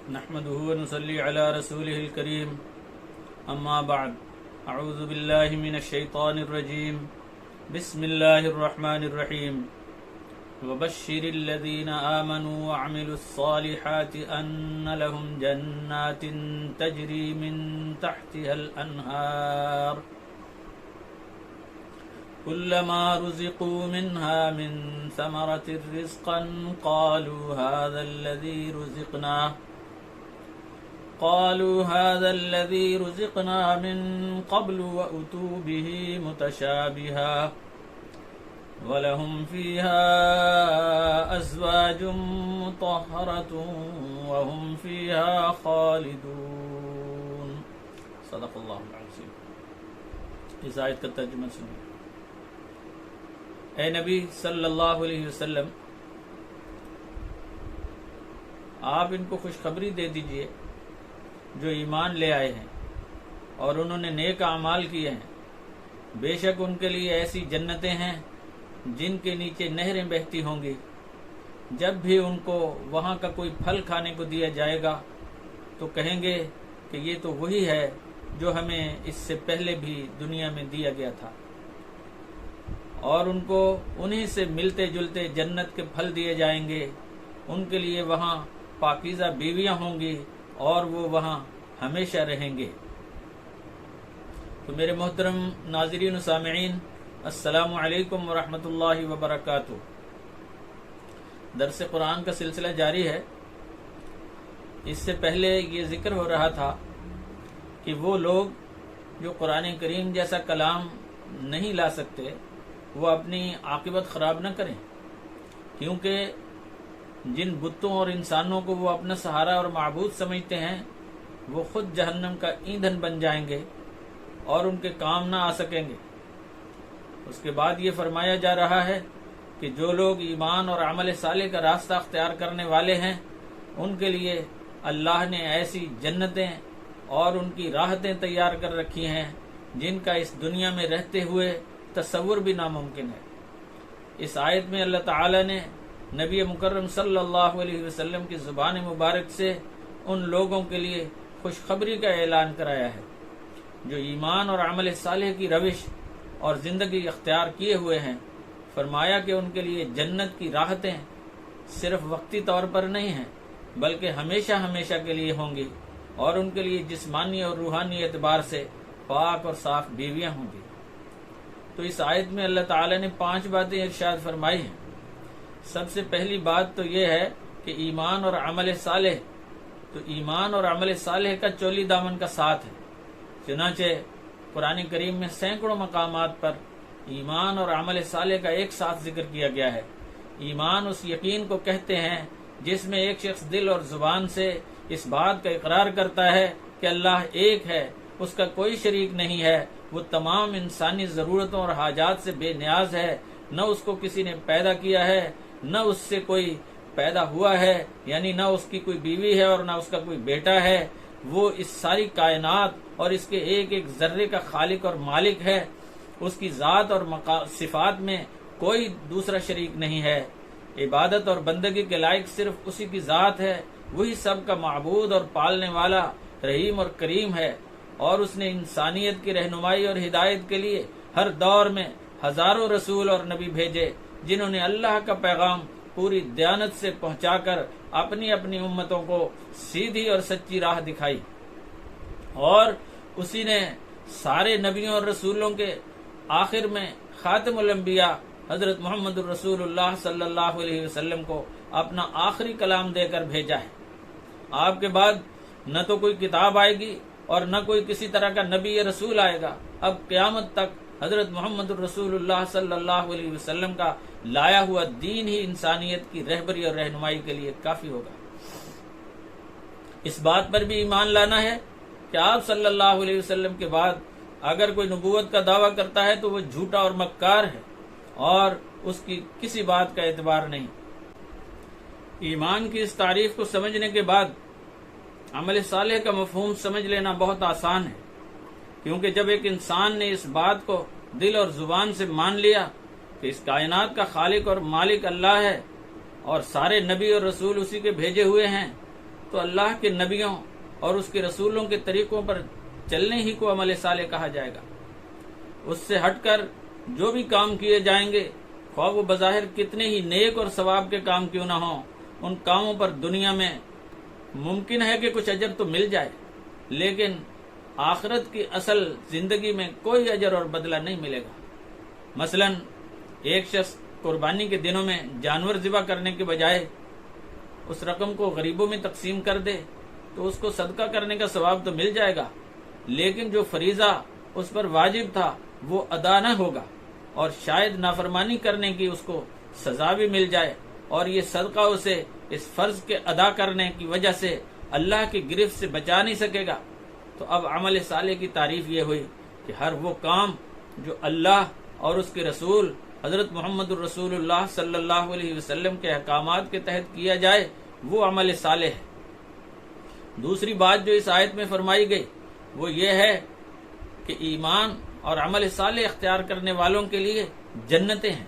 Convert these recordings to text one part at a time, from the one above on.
نحمده ونصلي على رسوله الكريم اما بعد اعوذ بالله من الشيطان الرجيم بسم الله الرحمن الرحيم وبشر الذين آمنوا وعملوا الصالحات أن لهم جنات تجري من تحتها الأنهار كلما رزقوا منها من ثمرة رزقا قالوا هذا الذي رزقنا من قبل وأتوا به متشابها وَلَهُمْ فِيهَا أَزْوَاجٌ مُطَهَّرَةٌ وَهُمْ فِيهَا خَالِدُونَ صدق اللہ العظیم۔ اس آیت کا ترجمہ سنیں۔ اے نبی صلی اللہ علیہ وسلم، آپ ان کو خوشخبری دے دیجئے جو ایمان لے آئے ہیں اور انہوں نے نیک اعمال کیے ہیں، بے شک ان کے لیے ایسی جنتیں ہیں جن کے نیچے نہریں بہتی ہوں گی۔ جب بھی ان کو وہاں کا کوئی پھل کھانے کو دیا جائے گا تو کہیں گے کہ یہ تو وہی ہے جو ہمیں اس سے پہلے بھی دنیا میں دیا گیا تھا، اور ان کو انہی سے ملتے جلتے جنت کے پھل دیے جائیں گے۔ ان کے لیے وہاں پاکیزہ بیویاں ہوں گی اور وہ وہاں ہمیشہ رہیں گے۔ تو میرے محترم ناظرین و سامعین، السلام علیکم ورحمۃ اللہ وبرکاتہ۔ درس قرآن کا سلسلہ جاری ہے۔ اس سے پہلے یہ ذکر ہو رہا تھا کہ وہ لوگ جو قرآن کریم جیسا کلام نہیں لا سکتے وہ اپنی عاقبت خراب نہ کریں، کیونکہ جن بتوں اور انسانوں کو وہ اپنا سہارا اور معبود سمجھتے ہیں وہ خود جہنم کا ایندھن بن جائیں گے اور ان کے کام نہ آ سکیں گے۔ اس کے بعد یہ فرمایا جا رہا ہے کہ جو لوگ ایمان اور عمل صالح کا راستہ اختیار کرنے والے ہیں ان کے لیے اللہ نے ایسی جنتیں اور ان کی راحتیں تیار کر رکھی ہیں جن کا اس دنیا میں رہتے ہوئے تصور بھی ناممکن ہے۔ اس آیت میں اللہ تعالی نے نبی مکرم صلی اللہ علیہ وسلم کی زبان مبارک سے ان لوگوں کے لیے خوشخبری کا اعلان کرایا ہے جو ایمان اور عمل صالح کی روش اور زندگی اختیار کیے ہوئے ہیں۔ فرمایا کہ ان کے لیے جنت کی راحتیں صرف وقتی طور پر نہیں ہیں بلکہ ہمیشہ ہمیشہ کے لیے ہوں گی، اور ان کے لیے جسمانی اور روحانی اعتبار سے پاک اور صاف بیویاں ہوں گی۔ تو اس آیت میں اللہ تعالی نے 5 باتیں ارشاد فرمائی ہیں۔ سب سے پہلی بات تو یہ ہے کہ ایمان اور عمل صالح، تو ایمان اور عمل صالح کا چولی دامن کا ساتھ ہے۔ چنانچہ قرآن کریم میں سینکڑوں مقامات پر ایمان اور عمل صالح کا ایک ساتھ ذکر کیا گیا ہے۔ ایمان اس یقین کو کہتے ہیں جس میں ایک شخص دل اور زبان سے اس بات کا اقرار کرتا ہے کہ اللہ ایک ہے، اس کا کوئی شریک نہیں ہے، وہ تمام انسانی ضرورتوں اور حاجات سے بے نیاز ہے، نہ اس کو کسی نے پیدا کیا ہے، نہ اس سے کوئی پیدا ہوا ہے، یعنی نہ اس کی کوئی بیوی ہے اور نہ اس کا کوئی بیٹا ہے۔ وہ اس ساری کائنات اور اس کے ایک ایک ذرے کا خالق اور مالک ہے۔ اس کی ذات اور صفات میں کوئی دوسرا شریک نہیں ہے۔ عبادت اور بندگی کے لائق صرف اسی کی ذات ہے۔ وہی سب کا معبود اور پالنے والا رحیم اور کریم ہے، اور اس نے انسانیت کی رہنمائی اور ہدایت کے لیے ہر دور میں ہزاروں رسول اور نبی بھیجے جنہوں نے اللہ کا پیغام پوری دیانت سے پہنچا کر اپنی اپنی امتوں کو سیدھی اور سچی راہ دکھائی، اور اسی نے سارے نبیوں اور رسولوں کے آخر میں خاتم الانبیاء حضرت محمد الرسول اللہ صلی اللہ علیہ وسلم کو اپنا آخری کلام دے کر بھیجا ہے۔ آپ کے بعد نہ تو کوئی کتاب آئے گی اور نہ کوئی کسی طرح کا نبی یا رسول آئے گا۔ اب قیامت تک حضرت محمد الرسول اللہ صلی اللہ علیہ وسلم کا لایا ہوا دین ہی انسانیت کی رہبری اور رہنمائی کے لیے کافی ہوگا۔ اس بات پر بھی ایمان لانا ہے کہ آپ صلی اللہ علیہ وسلم کے بعد اگر کوئی نبوت کا دعویٰ کرتا ہے تو وہ جھوٹا اور مکار ہے اور اس کی کسی بات کا اعتبار نہیں۔ ایمان کی اس تعریف کو سمجھنے کے بعد عمل صالح کا مفہوم سمجھ لینا بہت آسان ہے، کیونکہ جب ایک انسان نے اس بات کو دل اور زبان سے مان لیا کہ اس کائنات کا خالق اور مالک اللہ ہے اور سارے نبی اور رسول اسی کے بھیجے ہوئے ہیں، تو اللہ کے نبیوں اور اس کے رسولوں کے طریقوں پر چلنے ہی کو عمل صالح کہا جائے گا۔ اس سے ہٹ کر جو بھی کام کیے جائیں گے، خواہ وہ بظاہر کتنے ہی نیک اور ثواب کے کام کیوں نہ ہوں، ان کاموں پر دنیا میں ممکن ہے کہ کچھ اجر تو مل جائے، لیکن آخرت کی اصل زندگی میں کوئی اجر اور بدلہ نہیں ملے گا۔ مثلا ایک شخص قربانی کے دنوں میں جانور ذبح کرنے کے بجائے اس رقم کو غریبوں میں تقسیم کر دے تو اس کو صدقہ کرنے کا ثواب تو مل جائے گا، لیکن جو فریضہ اس پر واجب تھا وہ ادا نہ ہوگا، اور شاید نافرمانی کرنے کی اس کو سزا بھی مل جائے، اور یہ صدقہ اسے اس فرض کے ادا کرنے کی وجہ سے اللہ کی گرفت سے بچا نہیں سکے گا۔ تو اب عمل صالح کی تعریف یہ ہوئی کہ ہر وہ کام جو اللہ اور اس کے رسول حضرت محمد الرسول اللہ صلی اللہ علیہ وسلم کے احکامات کے تحت کیا جائے وہ عمل صالح ہے۔ دوسری بات جو اس آیت میں فرمائی گئی وہ یہ ہے کہ ایمان اور عمل صالح اختیار کرنے والوں کے لیے جنتیں ہیں۔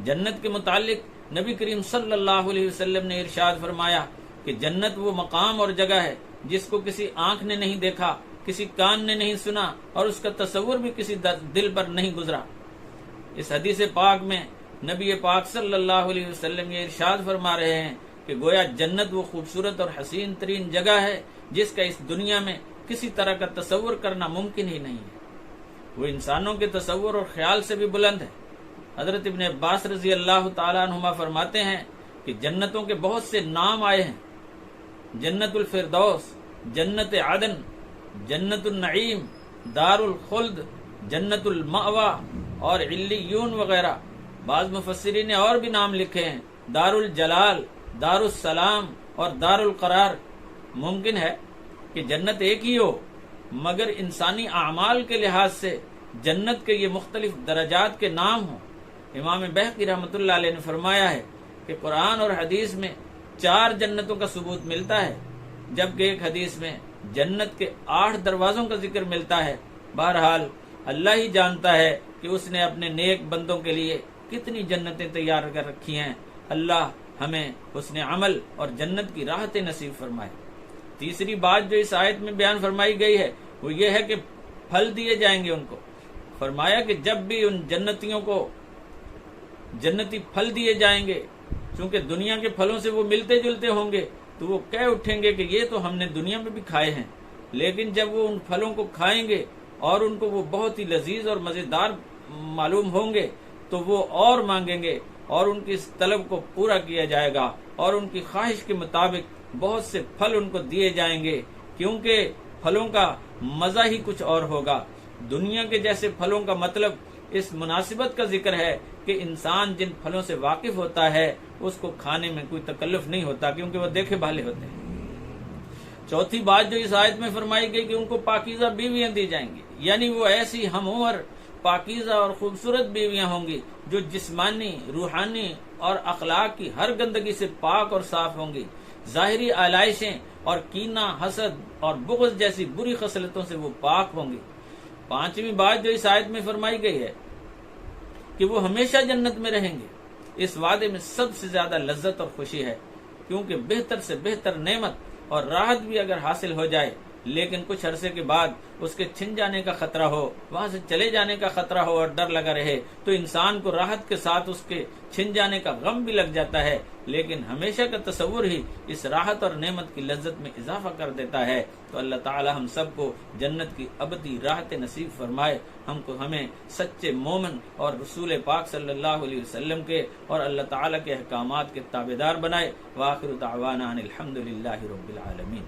جنت کے متعلق نبی کریم صلی اللہ علیہ وسلم نے ارشاد فرمایا کہ جنت وہ مقام اور جگہ ہے جس کو کسی آنکھ نے نہیں دیکھا، کسی کان نے نہیں سنا، اور اس کا تصور بھی کسی دل پر نہیں گزرا۔ اس حدیث پاک میں نبی پاک صلی اللہ علیہ وسلم یہ ارشاد فرما رہے ہیں کہ گویا جنت وہ خوبصورت اور حسین ترین جگہ ہے جس کا اس دنیا میں کسی طرح کا تصور کرنا ممکن ہی نہیں ہے۔ وہ انسانوں کے تصور اور خیال سے بھی بلند ہے۔ حضرت ابن عباس رضی اللہ تعالیٰ عنہما فرماتے ہیں کہ جنتوں کے بہت سے نام آئے ہیں، جنت الفردوس، جنت عدن، جنت النعیم، دار الخلد، جنت المأوا اور علیون وغیرہ۔ بعض مفسرین نے اور بھی نام لکھے ہیں، دار الجلال، دار السلام اور دار القرار۔ ممکن ہے کہ جنت ایک ہی ہو، مگر انسانی اعمال کے لحاظ سے جنت کے یہ مختلف درجات کے نام ہوں۔ امام بہقی رحمۃ اللہ علیہ نے فرمایا ہے کہ قرآن اور حدیث میں 4 جنتوں کا ثبوت ملتا ہے، جبکہ ایک حدیث میں جنت کے 8 دروازوں کا ذکر ملتا ہے۔ بہرحال اللہ ہی جانتا ہے کہ اس نے اپنے نیک بندوں کے لیے کتنی جنتیں تیار کر رکھی ہیں۔ اللہ ہمیں حسن عمل اور جنت کی راحت نصیب فرمائے۔ تیسری بات جو اس آیت میں بیان فرمائی گئی ہے وہ یہ ہے کہ پھل دیے جائیں گے ان کو۔ فرمایا کہ جب بھی ان جنتیوں کو جنتی پھل دیے جائیں گے، چونکہ دنیا کے پھلوں سے وہ ملتے جلتے ہوں گے، تو وہ کہہ اٹھیں گے کہ یہ تو ہم نے دنیا میں بھی کھائے ہیں، لیکن جب وہ ان پھلوں کو کھائیں گے اور ان کو وہ بہت ہی لذیذ اور مزیدار معلوم ہوں گے تو وہ اور مانگیں گے، اور ان کی اس طلب کو پورا کیا جائے گا، اور ان کی خواہش کے مطابق بہت سے پھل ان کو دیے جائیں گے، کیونکہ پھلوں کا مزہ ہی کچھ اور ہوگا۔ دنیا کے جیسے پھلوں کا مطلب اس مناسبت کا ذکر ہے کہ انسان جن پھلوں سے واقف ہوتا ہے اس کو کھانے میں کوئی تکلف نہیں ہوتا، کیونکہ وہ دیکھے بھالے ہوتے ہیں۔ چوتھی بات جو اس آیت میں فرمائی گئی کہ ان کو پاکیزہ بیویاں دی جائیں گی، یعنی وہ ایسی ہم عمر پاکیزہ اور خوبصورت بیویاں ہوں گی جو جسمانی، روحانی اور اخلاق کی ہر گندگی سے پاک اور صاف ہوں گی، ظاہری آلائشیں اور کینہ، حسد اور بغض جیسی بری خصلتوں سے وہ پاک ہوں گی۔ پانچویں بات جو اس آیت میں فرمائی گئی ہے کہ وہ ہمیشہ جنت میں رہیں گے، اس وعدے میں سب سے زیادہ لذت اور خوشی ہے، کیونکہ بہتر سے بہتر نعمت اور راحت بھی اگر حاصل ہو جائے لیکن کچھ عرصے کے بعد اس کے چھن جانے کا خطرہ ہو، وہاں سے چلے جانے کا خطرہ ہو اور ڈر لگا رہے تو انسان کو راحت کے ساتھ اس کے چھن جانے کا غم بھی لگ جاتا ہے، لیکن ہمیشہ کا تصور ہی اس راحت اور نعمت کی لذت میں اضافہ کر دیتا ہے۔ تو اللہ تعالی ہم سب کو جنت کی ابدی راحت نصیب فرمائے، ہمیں سچے مومن اور رسول پاک صلی اللہ علیہ وسلم کے اور اللہ تعالی کے احکامات کے تابعدار بنائے۔ وآخر دعوانا ان الحمد للہ رب العالمین۔